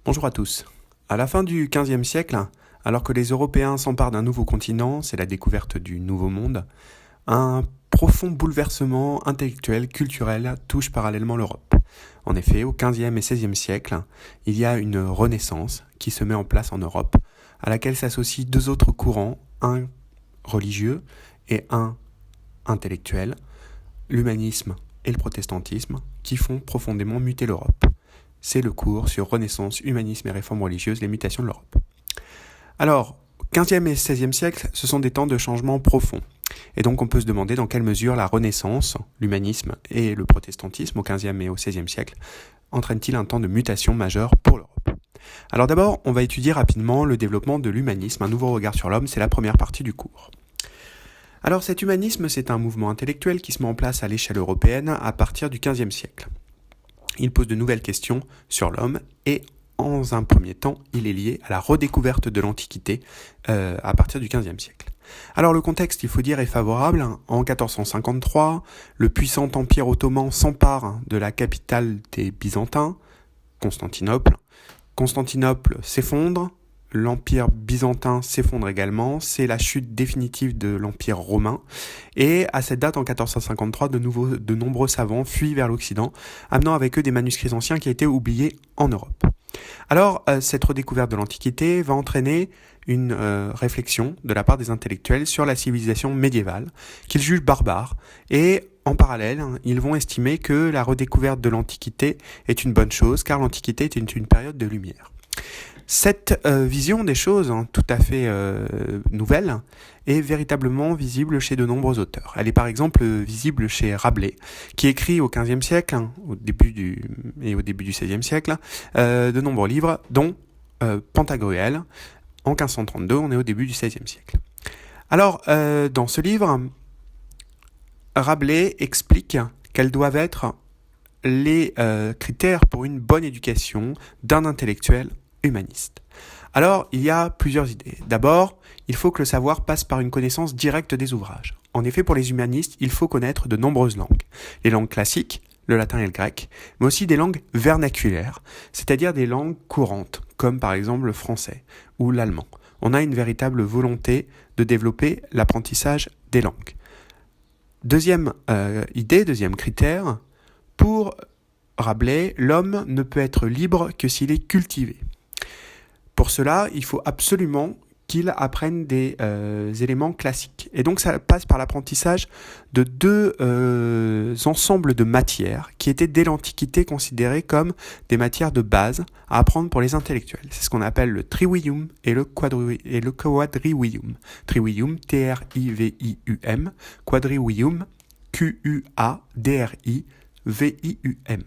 Bonjour à tous. À la fin du XVe siècle, alors que les Européens s'emparent d'un nouveau continent, c'est la découverte du Nouveau Monde, un profond bouleversement intellectuel, culturel touche parallèlement l'Europe. En effet, au XVe et XVIe siècle, il y a une renaissance qui se met en place en Europe, à laquelle s'associent deux autres courants, un religieux et un intellectuel, l'humanisme et le protestantisme, qui font profondément muter l'Europe. C'est le cours sur Renaissance, humanisme et réforme religieuse, les mutations de l'Europe. Alors, 15e et 16e siècle, ce sont des temps de changement profond. Et donc on peut se demander dans quelle mesure la Renaissance, l'humanisme et le protestantisme au 15e et au 16e siècle entraînent-ils un temps de mutation majeure pour l'Europe. Alors d'abord, on va étudier rapidement le développement de l'humanisme, un nouveau regard sur l'homme, c'est la première partie du cours. Alors cet humanisme, c'est un mouvement intellectuel qui se met en place à l'échelle européenne à partir du 15e siècle. Il pose de nouvelles questions sur l'homme et en un premier temps, il est lié à la redécouverte de l'Antiquité à partir du XVe siècle. Alors le contexte, il faut dire, est favorable. En 1453, le puissant empire ottoman s'empare de la capitale des Byzantins, Constantinople. Constantinople s'effondre, l'empire byzantin s'effondre également, c'est la chute définitive de l'empire romain, et à cette date, en 1453, de nombreux savants fuient vers l'Occident, amenant avec eux des manuscrits anciens qui étaient oubliés en Europe. Alors, cette redécouverte de l'Antiquité va entraîner une réflexion de la part des intellectuels sur la civilisation médiévale, qu'ils jugent barbare, et en parallèle, ils vont estimer que la redécouverte de l'Antiquité est une bonne chose, car l'Antiquité est une période de lumière. Cette vision des choses, tout à fait nouvelle, est véritablement visible chez de nombreux auteurs. Elle est par exemple visible chez Rabelais, qui écrit au XVe siècle, au début du XVIe siècle, de nombreux livres, dont Pantagruel, en 1532, on est au début du XVIe siècle. Alors, dans ce livre, Rabelais explique quels doivent être les critères pour une bonne éducation d'un intellectuel humaniste. Alors, il y a plusieurs idées. D'abord, il faut que le savoir passe par une connaissance directe des ouvrages. En effet, pour les humanistes, il faut connaître de nombreuses langues. Les langues classiques, le latin et le grec, mais aussi des langues vernaculaires, c'est-à-dire des langues courantes, comme par exemple le français ou l'allemand. On a une véritable volonté de développer l'apprentissage des langues. Deuxième idée, deuxième critère, pour Rabelais, l'homme ne peut être libre que s'il est cultivé. Pour cela, il faut absolument qu'il apprenne des éléments classiques. Et donc ça passe par l'apprentissage de deux ensembles de matières qui étaient dès l'Antiquité considérées comme des matières de base à apprendre pour les intellectuels. C'est ce qu'on appelle le trivium et le quadrivium. Trivium, T-R-I-V-I-U-M, quadrivium, Q-U-A-D-R-I-V-I-U-M.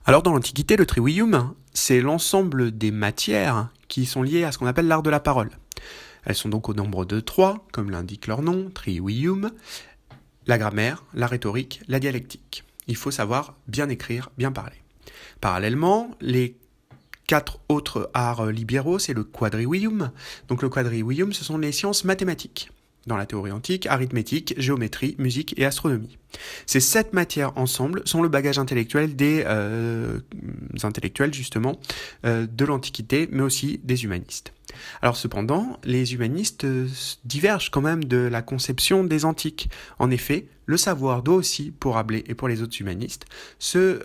Alors dans l'Antiquité, le trivium, c'est l'ensemble des matières qui sont liées à ce qu'on appelle l'art de la parole. Elles sont donc au nombre de 3, comme l'indique leur nom, trivium, la grammaire, la rhétorique, la dialectique. Il faut savoir bien écrire, bien parler. Parallèlement, les 4 autres arts libéraux, c'est le quadrivium. Donc le quadrivium, ce sont les sciences mathématiques. Dans la théorie antique, arithmétique, géométrie, musique et astronomie. Ces 7 matières ensemble sont le bagage intellectuel des intellectuels justement de l'Antiquité, mais aussi des humanistes. Alors cependant, les humanistes divergent quand même de la conception des antiques. En effet, le savoir doit aussi, pour Rabelais et pour les autres humanistes, se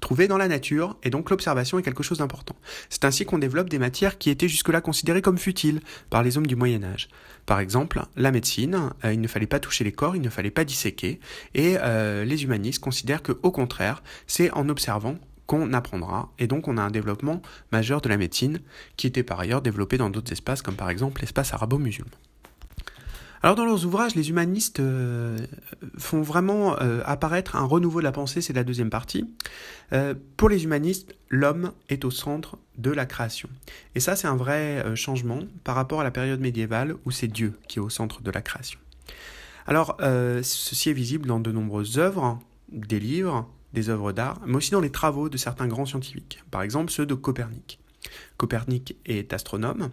trouver dans la nature, et donc l'observation est quelque chose d'important. C'est ainsi qu'on développe des matières qui étaient jusque-là considérées comme futiles par les hommes du Moyen-Âge. Par exemple, la médecine, il ne fallait pas toucher les corps, il ne fallait pas disséquer, et les humanistes considèrent qu'au contraire, c'est en observant qu'on apprendra, et donc on a un développement majeur de la médecine qui était par ailleurs développé dans d'autres espaces, comme par exemple l'espace arabo-musulman. Alors dans leurs ouvrages, les humanistes font vraiment apparaître un renouveau de la pensée, c'est la deuxième partie. Pour les humanistes, l'homme est au centre de la création. Et ça, c'est un vrai changement par rapport à la période médiévale où c'est Dieu qui est au centre de la création. Alors, ceci est visible dans de nombreuses œuvres, des livres, des œuvres d'art, mais aussi dans les travaux de certains grands scientifiques, par exemple ceux de Copernic. Copernic est astronome,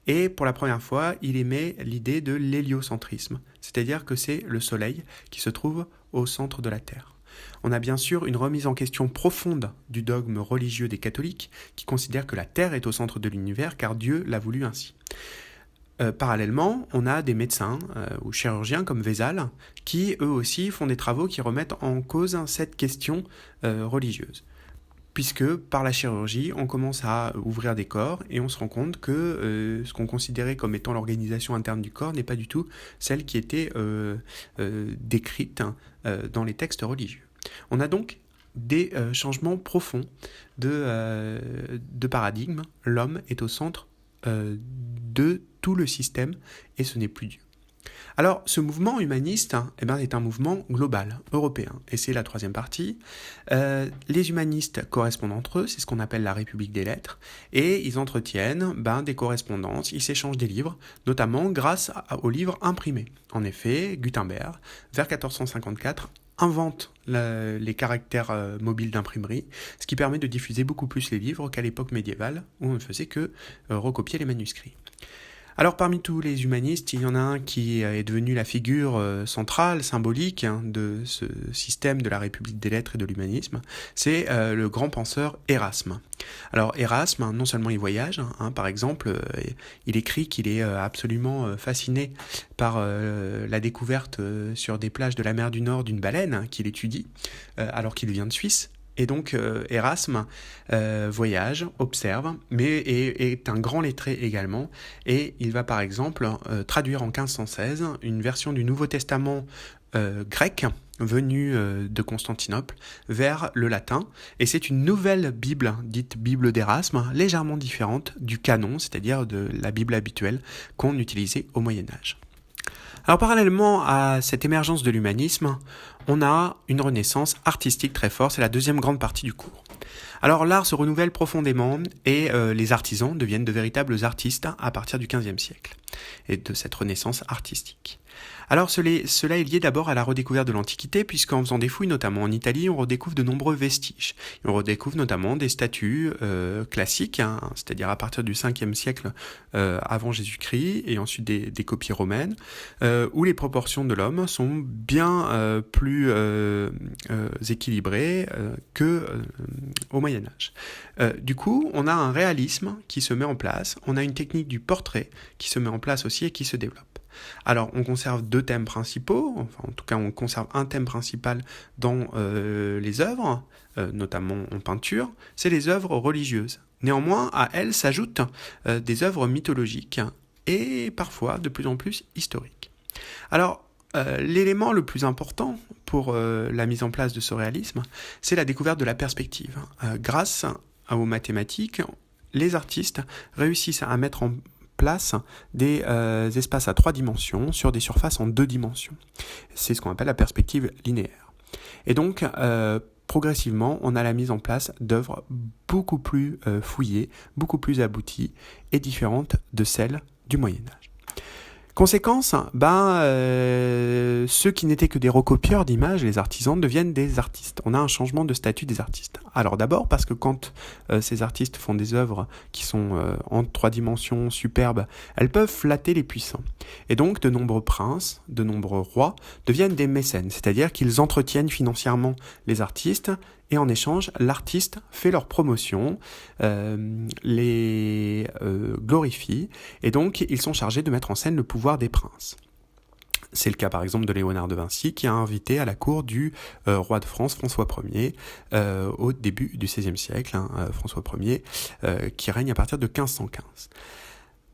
et pour la première fois, il émet l'idée de l'héliocentrisme, c'est-à-dire que c'est le Soleil qui se trouve au centre de la Terre. On a bien sûr une remise en question profonde du dogme religieux des catholiques qui considèrent que la Terre est au centre de l'univers car Dieu l'a voulu ainsi. Parallèlement, on a des médecins ou chirurgiens comme Vézal qui, eux aussi, font des travaux qui remettent en cause cette question religieuse. Puisque par la chirurgie, on commence à ouvrir des corps et on se rend compte que ce qu'on considérait comme étant l'organisation interne du corps n'est pas du tout celle qui était décrite dans les textes religieux. On a donc des changements profonds de paradigme. L'homme est au centre de tout le système et ce n'est plus Dieu. Alors, ce mouvement humaniste est un mouvement global, européen, et c'est la troisième partie. Les humanistes correspondent entre eux, c'est ce qu'on appelle la République des lettres, et ils entretiennent des correspondances, ils s'échangent des livres, notamment grâce aux livres imprimés. En effet, Gutenberg, vers 1454, invente les caractères mobiles d'imprimerie, ce qui permet de diffuser beaucoup plus les livres qu'à l'époque médiévale, où on ne faisait que recopier les manuscrits. Alors parmi tous les humanistes, il y en a un qui est devenu la figure centrale, symbolique de ce système de la République des lettres et de l'humanisme, c'est le grand penseur Erasme. Alors Erasme, non seulement il voyage, par exemple, il écrit qu'il est absolument fasciné par la découverte sur des plages de la mer du Nord d'une baleine qu'il étudie, alors qu'il vient de Suisse. Et donc Erasme voyage, observe, mais est un grand lettré également, et il va par exemple traduire en 1516 une version du Nouveau Testament grec venue de Constantinople vers le latin, et c'est une nouvelle Bible, dite Bible d'Erasme, légèrement différente du canon, c'est-à-dire de la Bible habituelle qu'on utilisait au Moyen-Âge. Alors parallèlement à cette émergence de l'humanisme, on a une renaissance artistique très forte, c'est la deuxième grande partie du cours. Alors l'art se renouvelle profondément et les artisans deviennent de véritables artistes à partir du XVe siècle et de cette renaissance artistique. Alors cela est lié d'abord à la redécouverte de l'Antiquité, puisqu'en faisant des fouilles, notamment en Italie, on redécouvre de nombreux vestiges. Et on redécouvre notamment des statues classiques, c'est-à-dire à partir du 5e siècle avant Jésus-Christ, et ensuite des copies romaines, où les proportions de l'homme sont bien plus équilibrées qu'au Moyen-Âge. Du coup, on a un réalisme qui se met en place, on a une technique du portrait qui se met en place aussi et qui se développe. Alors, on conserve deux thèmes principaux, enfin en tout cas on conserve un thème principal dans les œuvres, notamment en peinture, c'est les œuvres religieuses. Néanmoins, à elles s'ajoutent des œuvres mythologiques et parfois de plus en plus historiques. Alors, l'élément le plus important pour la mise en place de ce réalisme, c'est la découverte de la perspective. Grâce aux mathématiques, les artistes réussissent à mettre en place des espaces à 3 dimensions sur des surfaces en 2 dimensions. C'est ce qu'on appelle la perspective linéaire. Et donc, progressivement, on a la mise en place d'œuvres beaucoup plus fouillées, beaucoup plus abouties et différentes de celles du Moyen-Âge. Conséquence, ceux qui n'étaient que des recopieurs d'images, les artisans, deviennent des artistes. On a un changement de statut des artistes. Alors d'abord parce que quand ces artistes font des œuvres qui sont en 3 dimensions superbes, elles peuvent flatter les puissants. Et donc de nombreux princes, de nombreux rois deviennent des mécènes, c'est-à-dire qu'ils entretiennent financièrement les artistes, et en échange, l'artiste fait leur promotion, les glorifie, et donc ils sont chargés de mettre en scène le pouvoir des princes. C'est le cas par exemple de Léonard de Vinci qui a invité à la cour du roi de France, François Ier, au début du XVIe siècle, François Ier, qui règne à partir de 1515.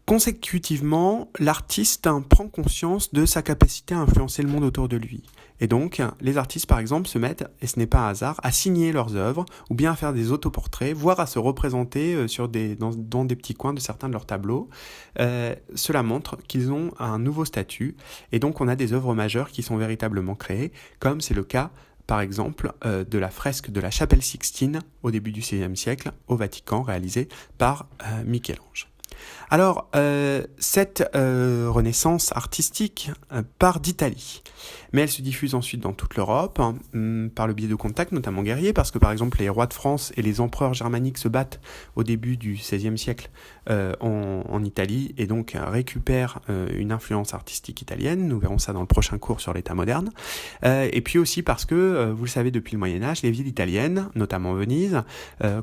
Consécutivement, l'artiste prend conscience de sa capacité à influencer le monde autour de lui. Et donc, les artistes, par exemple, se mettent, et ce n'est pas un hasard, à signer leurs œuvres, ou bien à faire des autoportraits, voire à se représenter dans des petits coins de certains de leurs tableaux. Cela montre qu'ils ont un nouveau statut, et donc on a des œuvres majeures qui sont véritablement créées, comme c'est le cas, par exemple, de la fresque de la Chapelle Sixtine, au début du XVIe siècle, au Vatican, réalisée par Michel-Ange. Alors, cette renaissance artistique part d'Italie, mais elle se diffuse ensuite dans toute l'Europe par le biais de contacts, notamment guerriers, parce que par exemple les rois de France et les empereurs germaniques se battent au début du XVIe siècle en Italie et donc récupèrent une influence artistique italienne. Nous verrons ça dans le prochain cours sur l'État moderne. Et puis aussi parce que, vous le savez, depuis le Moyen-Âge, les villes italiennes, notamment Venise,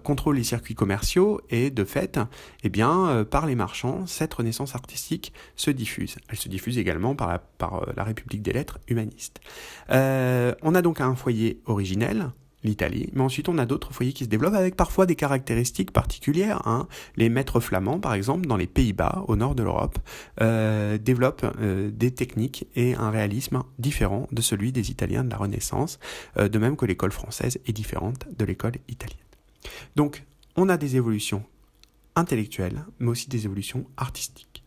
contrôlent les circuits commerciaux et de fait, par les marchands, cette renaissance artistique se diffuse. Elle se diffuse également par la République des lettres humanistes. On a donc un foyer originel, l'Italie, mais ensuite on a d'autres foyers qui se développent avec parfois des caractéristiques particulières. Les maîtres flamands, par exemple, dans les Pays-Bas, au nord de l'Europe, développent des techniques et un réalisme différent de celui des Italiens de la Renaissance, de même que l'école française est différente de l'école italienne. Donc, on a des évolutions intellectuelles, mais aussi des évolutions artistiques.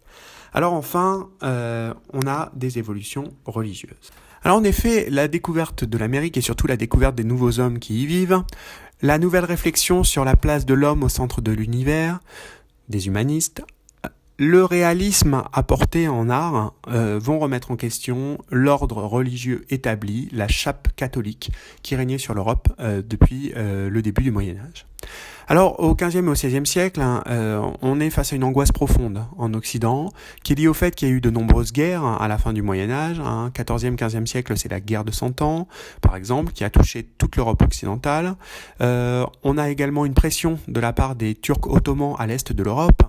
Alors enfin, on a des évolutions religieuses. Alors en effet, la découverte de l'Amérique et surtout la découverte des nouveaux hommes qui y vivent, la nouvelle réflexion sur la place de l'homme au centre de l'univers, des humanistes, le réalisme apporté en art vont remettre en question l'ordre religieux établi, la chape catholique qui régnait sur l'Europe depuis le début du Moyen-Âge. Alors, au XVe et au XVIe siècle, on est face à une angoisse profonde en Occident, qui est liée au fait qu'il y a eu de nombreuses guerres à la fin du Moyen-Âge. XIVe, XVe siècle, c'est la guerre de 100 ans, par exemple, qui a touché toute l'Europe occidentale. On a également une pression de la part des Turcs ottomans à l'est de l'Europe.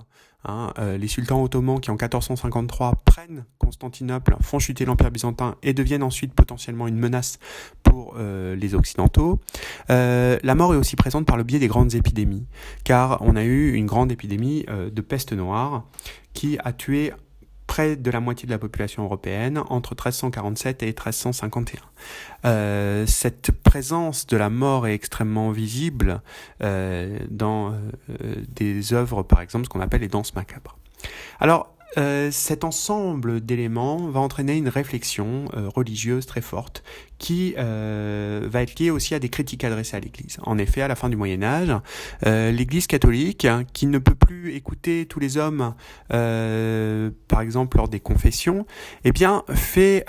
Les sultans ottomans qui en 1453 prennent Constantinople, font chuter l'Empire byzantin et deviennent ensuite potentiellement une menace pour les Occidentaux. La mort est aussi présente par le biais des grandes épidémies, car on a eu une grande épidémie de peste noire qui a tué près de la moitié de la population européenne entre 1347 et 1351. Cette présence de la mort est extrêmement visible dans des œuvres, par exemple, ce qu'on appelle les danses macabres. Alors, cet ensemble d'éléments va entraîner une réflexion religieuse très forte qui va être liée aussi à des critiques adressées à l'Église. En effet, à la fin du Moyen-Âge, l'Église catholique, qui ne peut plus écouter tous les hommes, par exemple lors des confessions, fait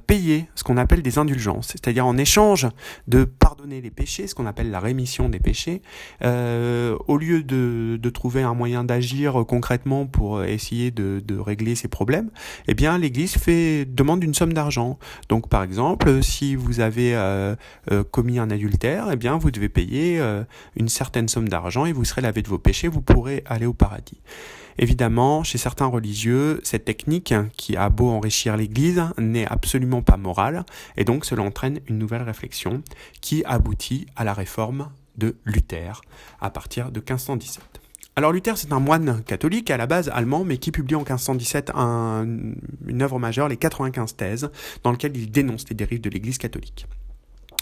payer ce qu'on appelle des indulgences, c'est-à-dire en échange de pardonner les péchés, ce qu'on appelle la rémission des péchés, au lieu de trouver un moyen d'agir concrètement pour essayer de régler ces problèmes, l'Église demande une somme d'argent. Donc par exemple, si vous avez commis un adultère, vous devez payer une certaine somme d'argent et vous serez lavé de vos péchés, vous pourrez aller au paradis. Évidemment, chez certains religieux, cette technique, qui a beau enrichir l'Église, n'est absolument pas morale, et donc cela entraîne une nouvelle réflexion qui aboutit à la réforme de Luther à partir de 1517. Alors Luther, c'est un moine catholique à la base allemand, mais qui publie en 1517 une œuvre majeure, les 95 thèses, dans lequel il dénonce les dérives de l'Église catholique.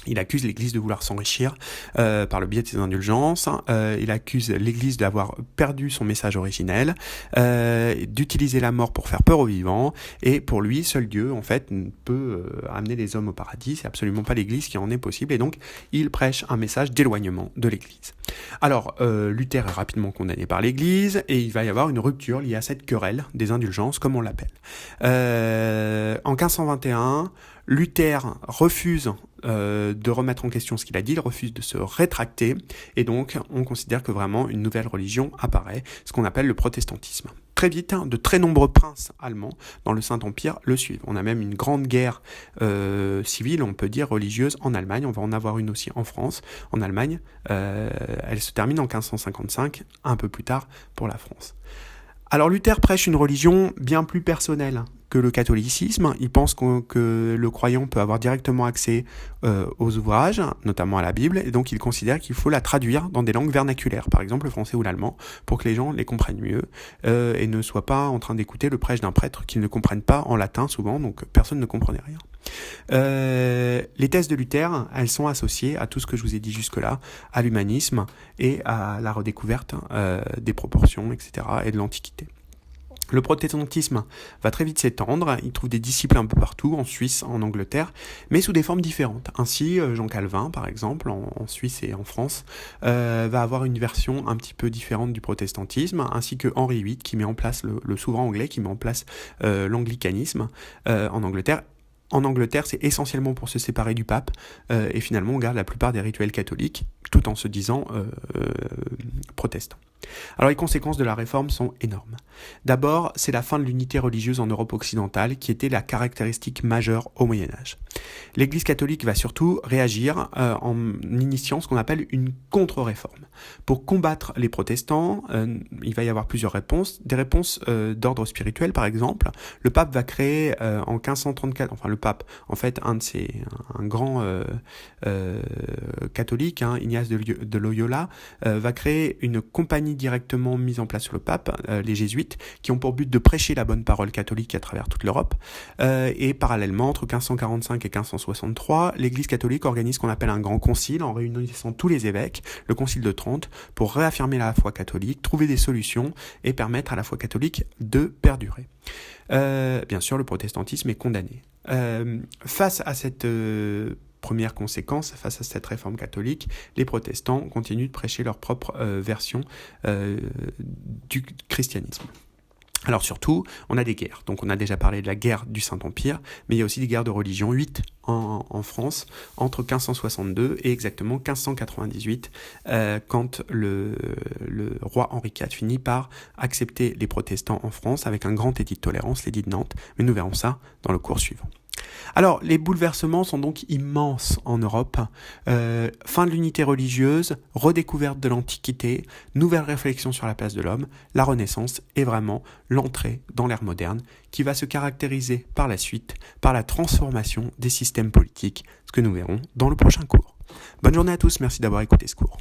Il accuse l'Église de vouloir s'enrichir par le biais de ses indulgences. Il accuse l'Église d'avoir perdu son message originel, d'utiliser la mort pour faire peur aux vivants. Et pour lui, seul Dieu, en fait, peut amener les hommes au paradis. C'est absolument pas l'Église qui en est possible. Et donc, il prêche un message d'éloignement de l'Église. Alors, Luther est rapidement condamné par l'Église et il va y avoir une rupture liée à cette querelle des indulgences, comme on l'appelle. En 1521, Luther refuse de remettre en question ce qu'il a dit, il refuse de se rétracter, et donc on considère que vraiment une nouvelle religion apparaît, ce qu'on appelle le protestantisme. Très vite, de très nombreux princes allemands dans le Saint-Empire le suivent. On a même une grande guerre civile, on peut dire religieuse, en Allemagne. On va en avoir une aussi en France. En Allemagne, elle se termine en 1555, un peu plus tard pour la France. Alors Luther prêche une religion bien plus personnelle que le catholicisme. Il pense que le croyant peut avoir directement accès aux ouvrages, notamment à la Bible, et donc il considère qu'il faut la traduire dans des langues vernaculaires, par exemple le français ou l'allemand, pour que les gens les comprennent mieux et ne soient pas en train d'écouter le prêche d'un prêtre qu'ils ne comprennent pas en latin souvent, donc personne ne comprenait rien. Les thèses de Luther, elles sont associées à tout ce que je vous ai dit jusque-là, à l'humanisme et à la redécouverte des proportions, etc., et de l'Antiquité. Le protestantisme va très vite s'étendre, il trouve des disciples un peu partout, en Suisse, en Angleterre, mais sous des formes différentes. Ainsi, Jean Calvin, par exemple, en Suisse et en France, va avoir une version un petit peu différente du protestantisme, ainsi que Henri VIII, qui met en place, le souverain anglais, qui met en place l'anglicanisme en Angleterre. En Angleterre, c'est essentiellement pour se séparer du pape, et finalement on garde la plupart des rituels catholiques, tout en se disant protestants. Alors les conséquences de la réforme sont énormes. D'abord, c'est la fin de l'unité religieuse en Europe occidentale, qui était la caractéristique majeure au Moyen-Âge. L'Église catholique va surtout réagir en initiant ce qu'on appelle une contre-réforme. Pour combattre les protestants, il va y avoir plusieurs réponses. Des réponses d'ordre spirituel, par exemple. Le pape va créer en 1534, enfin le pape, en fait, un grand catholique, Ignace de Loyola, va créer une compagnie directement mise en place sous le pape, les jésuites, qui ont pour but de prêcher la bonne parole catholique à travers toute l'Europe. Et parallèlement, entre 1545 et 1563, l'Église catholique organise ce qu'on appelle un grand concile, en réunissant tous les évêques, le concile de Trente, pour réaffirmer la foi catholique, trouver des solutions et permettre à la foi catholique de perdurer. Bien sûr, le protestantisme est condamné. Face à cette première conséquence, face à cette réforme catholique, les protestants continuent de prêcher leur propre version du christianisme. Alors surtout, on a des guerres. Donc on a déjà parlé de la guerre du Saint-Empire, mais il y a aussi des guerres de religion, 8 en France, entre 1562 et exactement 1598, quand le roi Henri IV finit par accepter les protestants en France avec un grand édit de tolérance, l'édit de Nantes, mais nous verrons ça dans le cours suivant. Alors, les bouleversements sont donc immenses en Europe. Fin de l'unité religieuse, redécouverte de l'Antiquité, nouvelle réflexion sur la place de l'homme, la Renaissance est vraiment l'entrée dans l'ère moderne qui va se caractériser par la suite par la transformation des systèmes politiques, ce que nous verrons dans le prochain cours. Bonne journée à tous, merci d'avoir écouté ce cours.